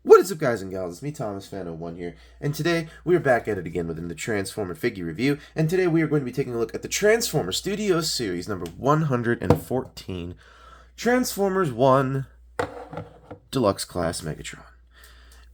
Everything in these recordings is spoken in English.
What is up, guys and gals? It's me, Thomas Fan01 here, and today we are back at it again within the Transformer figure review, and today we are going to be taking a look at the Transformer Studios series number 114, Transformers 1 Deluxe Class Megatron.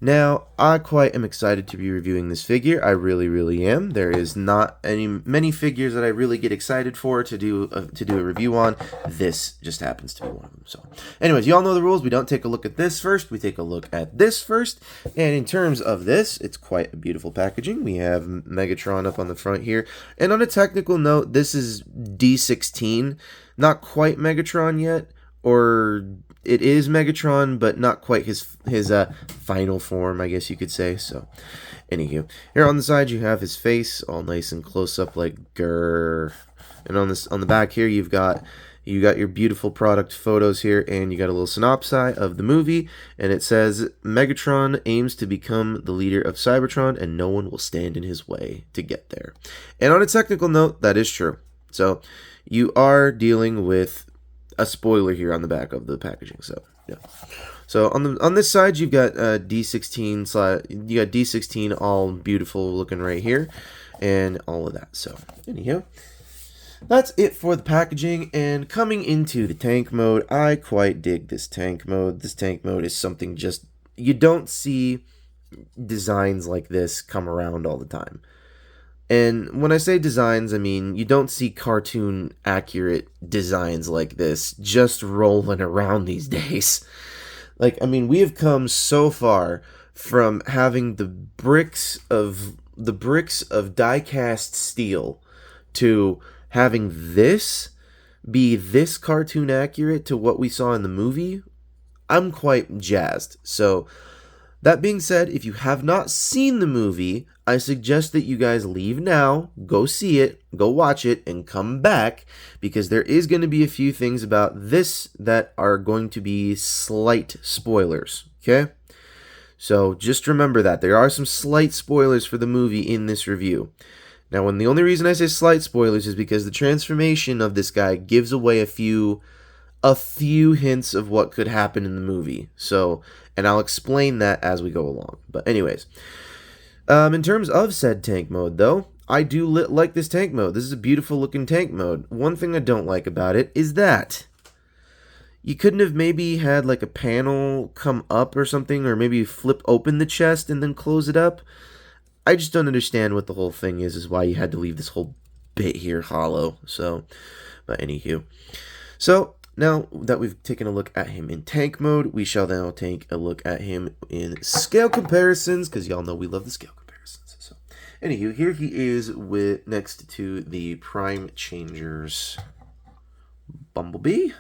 Now, I quite am excited to be reviewing this figure. I really am. There is not many figures that I really get excited for to do a review on. This just happens to be one of them. So, anyways, you all know the rules. We don't take a look at this first. We take a look at this first. And in terms of this, it's quite a beautiful packaging. We have Megatron up on the front here. And on a technical note, this is D16. Not quite Megatron yet, or it is Megatron, but not quite his final form, I guess you could say. So, anywho, here on the side you have his face, all nice and close up like grrr. And on the back here you got your beautiful product photos here, and you got a little synopsis of the movie, and it says Megatron aims to become the leader of Cybertron, and no one will stand in his way to get there. And on a technical note, that is true. So, you are dealing with a spoiler here on the back of the packaging. So yeah. So on this side you've got D16 all beautiful looking right here, and all of that. So anyhow, that's it for the packaging. And coming into the tank mode, I quite dig this tank mode. This tank mode is something just you don't see designs like this come around all the time. And when I say designs, I mean you don't see cartoon accurate designs like this just rolling around these days. Like, I mean, we have come so far from having the bricks of die-cast steel to having this be this cartoon accurate to what we saw in the movie. I'm quite jazzed. So, that being said, if you have not seen the movie, I suggest that you guys leave now, go see it, go watch it, and come back, because there is going to be a few things about this that are going to be slight spoilers, okay? So just remember that. There are some slight spoilers for the movie in this review. Now, the only reason I say slight spoilers is because the transformation of this guy gives away a few hints of what could happen in the movie. So, and I'll explain that as we go along. But anyways, in terms of said tank mode, though, I do like this tank mode. This is a beautiful looking tank mode. One thing I don't like about it is that you couldn't have maybe had like a panel come up or something, or maybe flip open the chest and then close it up. I just don't understand what the whole thing is why you had to leave this whole bit here hollow. So, but anywho. So, now that we've taken a look at him in tank mode, we shall now take a look at him in scale comparisons, because y'all know we love the scale comparisons. So, anywho, here he is next to the Prime Changers Bumblebee.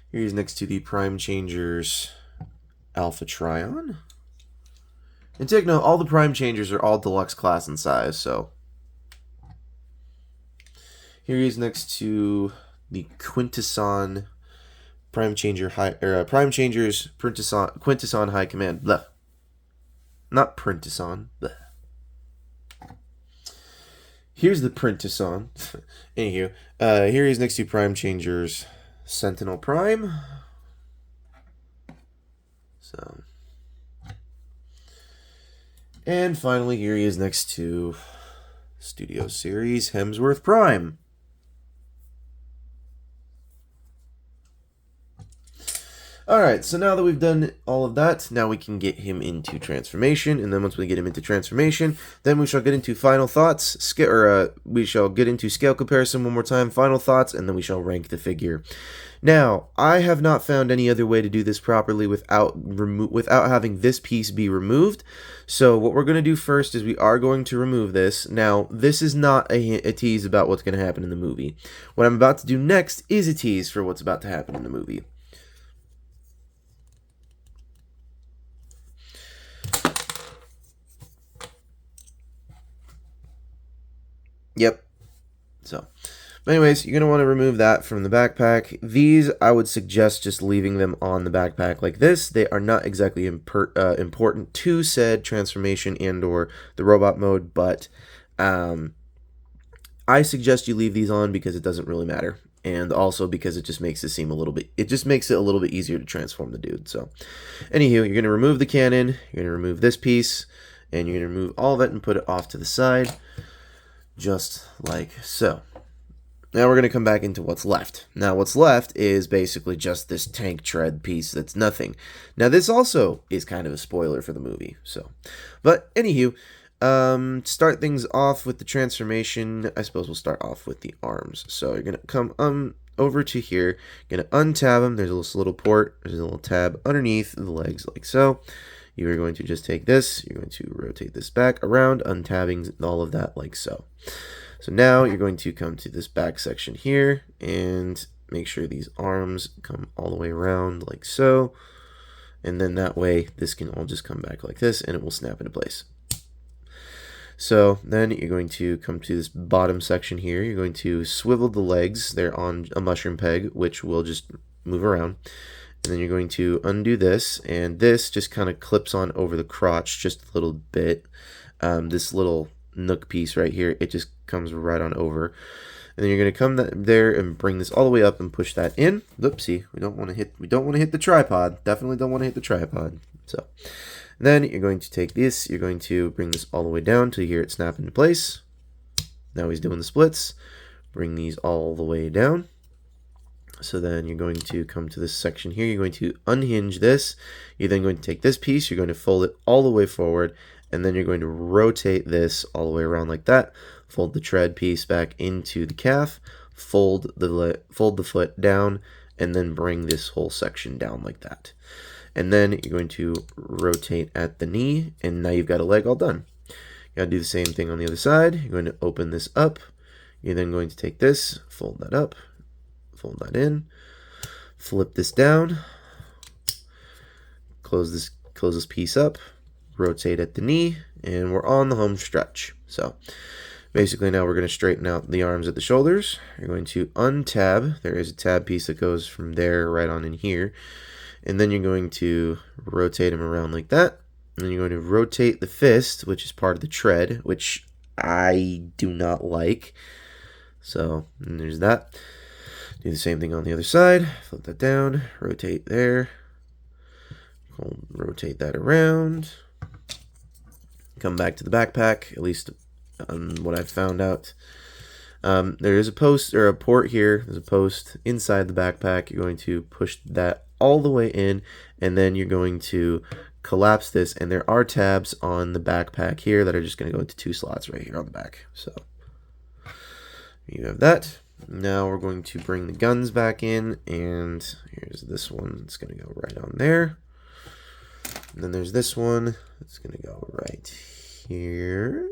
Here he's next to the Prime Changers Alpha Trion. And take note, all the Prime Changers are all deluxe class in size, so here he is next to the Quintesson Prime Changers Quintesson High Command. Blah. Not Printesson. Blah. Here's the Printesson. Anywho, here he is next to Prime Changers Sentinel Prime. So, and finally, here he is next to Studio Series Hemsworth Prime. Alright, so now that we've done all of that, now we can get him into transformation, and then once we get him into transformation, then we shall get into final thoughts, we shall get into scale comparison one more time, final thoughts, and then we shall rank the figure. Now, I have not found any other way to do this properly without having this piece be removed. So what we're going to do first is we are going to remove this. Now, this is not a tease about what's going to happen in the movie. What I'm about to do next is a tease for what's about to happen in the movie. Yep. So, anyways, you're going to want to remove that from the backpack. These, I would suggest just leaving them on the backpack like this. They are not exactly important to said transformation and or the robot mode, but I suggest you leave these on because it doesn't really matter. and also because it just makes it seem a little bit, it just makes it a little bit easier to transform the dude. So anywho, you're going to remove the cannon, you're going to remove this piece, and you're going to remove all of it and put it off to the side, just like so. Now we're going to come back into what's left. Now what's left is basically just this tank tread piece that's nothing. Now this also is kind of a spoiler for the movie. So, but anywho, start things off with the transformation. I suppose we'll start off with the arms. So you're going to come over to here. You're going to untab them. There's this little port. There's a little tab underneath the legs like so. You are going to just take this. You're going to rotate this back around, untabbing all of that like so. So now you're going to come to this back section here and make sure these arms come all the way around like so. And then that way this can all just come back like this and it will snap into place. So then you're going to come to this bottom section here. You're going to swivel the legs. They're on a mushroom peg, which will just move around. And then you're going to undo this, and this just kind of clips on over the crotch just a little bit. This little nook piece right here, it just comes right on over. And then you're going to come there and bring this all the way up and push that in. Oopsie, we don't want to hit the tripod. Definitely don't want to hit the tripod. So then you're going to take this, you're going to bring this all the way down till you hear it snap into place. Now he's doing the splits. Bring these all the way down. So then you're going to come to this section here. You're going to unhinge this. You're then going to take this piece. You're going to fold it all the way forward. And then you're going to rotate this all the way around like that. Fold the tread piece back into the calf. Fold the foot down. And then bring this whole section down like that. And then you're going to rotate at the knee. And now you've got a leg all done. You got to do the same thing on the other side. You're going to open this up. You're then going to take this, fold that up. Fold that in, flip this down, close this piece up, rotate at the knee, and we're on the home stretch. So basically now we're going to straighten out the arms at the shoulders. You're going to untab. There is a tab piece that goes from there right on in here. And then you're going to rotate them around like that. And then you're going to rotate the fist, which is part of the tread, which I do not like. So there's that. Do the same thing on the other side. Flip that down. Rotate there. Rotate that around. Come back to the backpack. At least what I've found out. There is a post or a port here. There's a post inside the backpack. You're going to push that all the way in, and then you're going to collapse this. And there are tabs on the backpack here that are just going to go into 2 slots right here on the back. So you have that. Now we're going to bring the guns back in, and here's this one. It's going to go right on there. And then there's this one. It's going to go right here.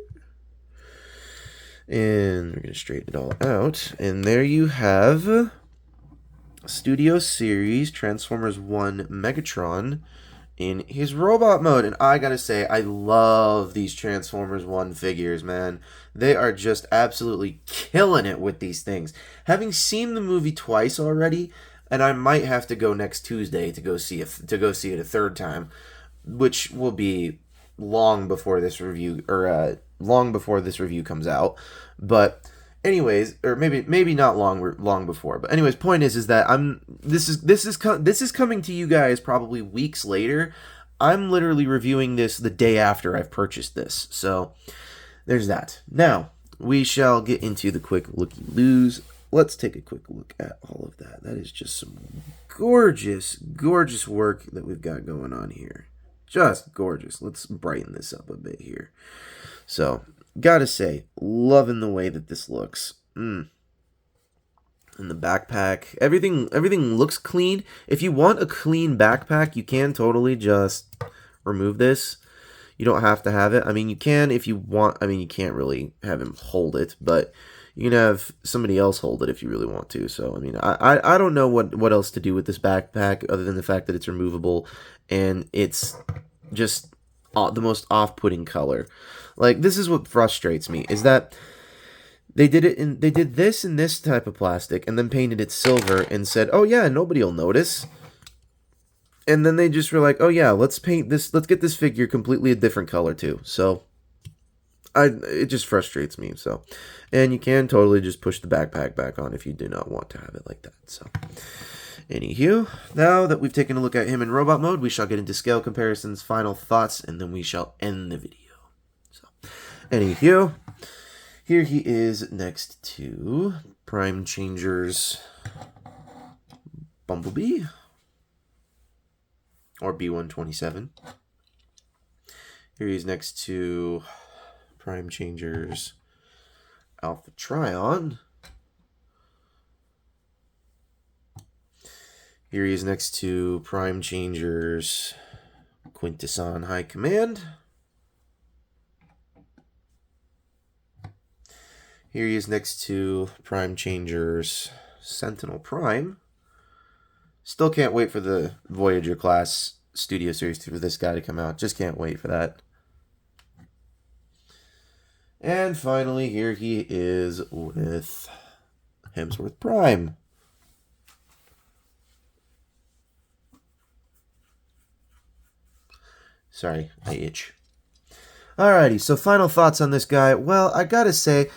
And we're going to straighten it all out. And there you have Studio Series Transformers 1 Megatron in his robot mode. And I gotta say, I love these Transformers 1 figures, man. They are just absolutely killing it with these things. Having seen the movie twice already, and I might have to go next Tuesday to go see it a third time, which will be long before this review comes out. But anyways, or maybe not long before. But anyways, point is that this is coming to you guys probably weeks later. I'm literally reviewing this the day after I've purchased this. So there's that. Now we shall get into the quick looky-loos. Let's take a quick look at all of that. That is just some gorgeous, gorgeous work that we've got going on here. Just gorgeous. Let's brighten this up a bit here. So gotta say, loving the way that this looks. And the backpack, everything looks clean. If you want a clean backpack, you can totally just remove this. You don't have to have it. I mean, you can if you want. I mean, you can't really have him hold it, but you can have somebody else hold it if you really want to. So, I mean, I don't know what else to do with this backpack other than the fact that it's removable and it's just the most off-putting color. Like, this is what frustrates me, is that they did this in this type of plastic and then painted it silver and said, oh yeah, nobody will notice. And then they just were like, oh yeah, let's paint this, let's get this figure completely a different color too. So it just frustrates me. So, and you can totally just push the backpack back on if you do not want to have it like that. So, anywho, now that we've taken a look at him in robot mode, we shall get into scale comparisons, final thoughts, and then we shall end the video. So, anywho, here he is next to Prime Changer's Bumblebee, or B-127. Here he's next to Prime Changer's Alpha Trion. Here he is next to Prime Changer's Quintesson High Command. Here he is next to Prime Changer's Sentinel Prime. Still can't wait for the Voyager class Studio Series for this guy to come out. Just can't wait for that. And finally, here he is with Hemsworth Prime. Sorry, I itch. Alrighty, so final thoughts on this guy. Well, I gotta say,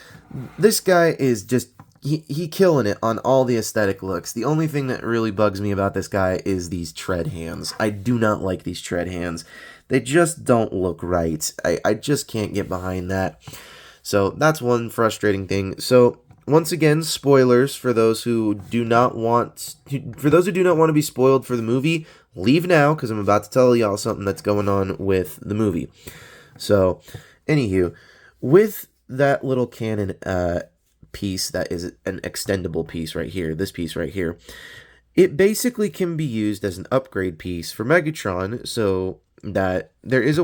this guy is just, he killing it on all the aesthetic looks. The only thing that really bugs me about this guy is these tread hands. I do not like these tread hands. They just don't look right. I just can't get behind that. So that's one frustrating thing. So once again, spoilers for those who do not want to be spoiled for the movie. Leave now, because I'm about to tell y'all something that's going on with the movie. So, anywho, with that little cannon piece that is an extendable piece right here, this piece right here, it basically can be used as an upgrade piece for Megatron, so that there is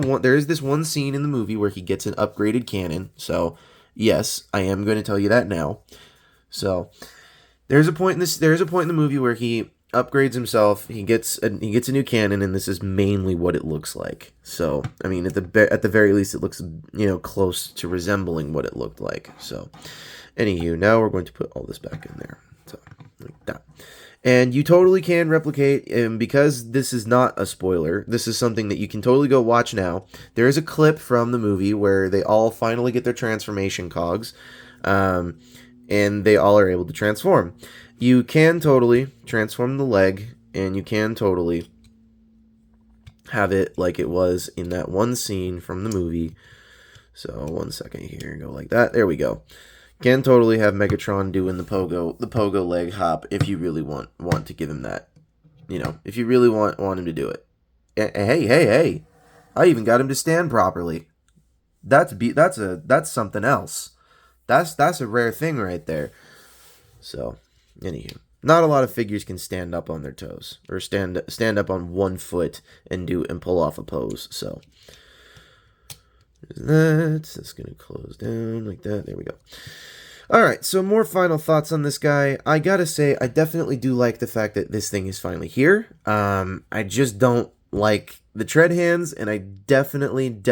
this one scene in the movie where he gets an upgraded cannon. So yes, I am going to tell you that now. So there's a point in the movie where he upgrades himself. He gets a new cannon, and this is mainly what it looks like. So I mean, at the very least, it looks close to resembling what it looked like. So anywho, now we're going to put all this back in there. So like that. And you totally can replicate, and because this is not a spoiler, this is something that you can totally go watch now. There is a clip from the movie where they all finally get their transformation cogs, and they all are able to transform. You can totally transform the leg, and you can totally have it like it was in that one scene from the movie. So, one second here, go like that. There we go. Can totally have Megatron doing the pogo leg hop if you really want to give him that. If you really want him to do it. Hey. I even got him to stand properly. That's something else. That's a rare thing right there. So, anywho, not a lot of figures can stand up on their toes or stand up on one foot and pull off a pose. So, that's going to close down like that. There we go. Alright, so more final thoughts on this guy. I gotta say, I definitely do like the fact that this thing is finally here. I just don't like the tread hands, and I definitely do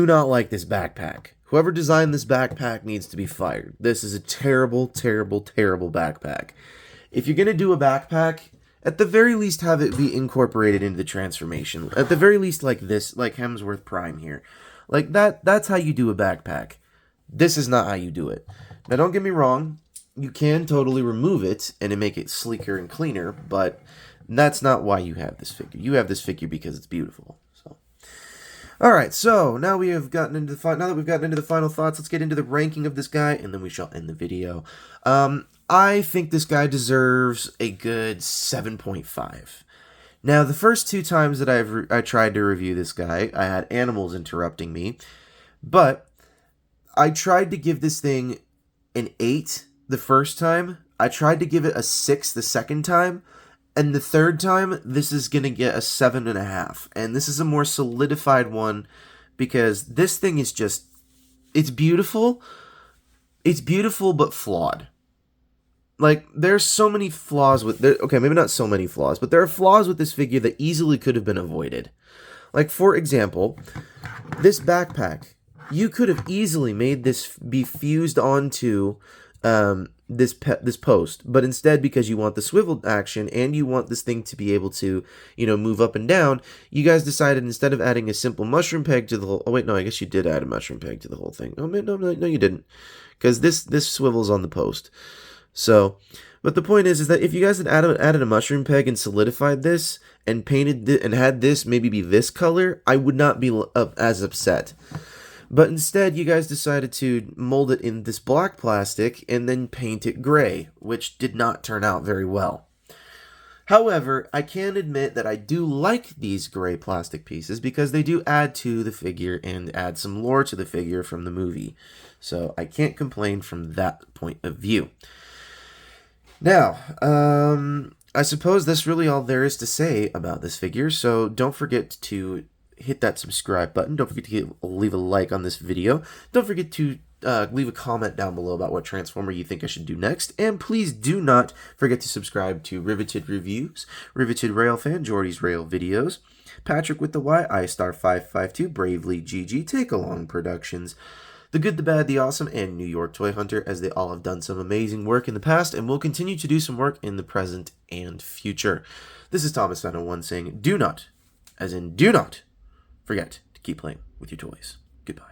not like this backpack. Whoever designed this backpack needs to be fired. This is a terrible backpack. If you're gonna do a backpack, at the very least have it be incorporated into the transformation. At the very least like this, like Hemsworth Prime here. Like that's how you do a backpack. This is not how you do it. Now, don't get me wrong. You can totally remove it and make it sleeker and cleaner, but that's not why you have this figure. You have this figure because it's beautiful. So, all right. So now we have gotten into now that we've gotten into the final thoughts, let's get into the ranking of this guy, and then we shall end the video. I think this guy deserves a good 7.5. Now, the first two times that I tried to review this guy, I had animals interrupting me, but I tried to give this thing an 8 the first time. I tried to give it a 6 the second time. And the third time, this is going to get a 7.5. And this is a more solidified one because this thing is just, it's beautiful. It's beautiful, but flawed. Like, there's so many flaws with, okay, maybe not so many flaws, but there are flaws with this figure that easily could have been avoided. Like, for example, this backpack. You could have easily made this be fused onto this post, but instead, because you want the swivel action and you want this thing to be able to, move up and down, you guys decided instead of adding a simple mushroom peg to the whole... Oh, wait, no, I guess you did add a mushroom peg to the whole thing. Oh, no, you didn't. Because this swivels on the post. So, but the point is that if you guys had added a mushroom peg and solidified this and painted and had this maybe be this color, I would not be as upset. But instead, you guys decided to mold it in this black plastic and then paint it gray, which did not turn out very well. However, I can admit that I do like these gray plastic pieces because they do add to the figure and add some lore to the figure from the movie. So I can't complain from that point of view. Now, I suppose that's really all there is to say about this figure, so don't forget to hit that subscribe button. Don't forget to leave a like on this video. Don't forget to leave a comment down below about what Transformer you think I should do next. And please do not forget to subscribe to Riveted Reviews, Riveted Railfan, Jordy's Rail Videos, Patrick with the Y, iStar552, Bravely GG, Take Along Productions, The Good, the Bad, the Awesome, and New York Toy Hunter, as they all have done some amazing work in the past and will continue to do some work in the present and future. This is Thomas Fano 1 saying, do not, as in do not, forget to keep playing with your toys. Goodbye.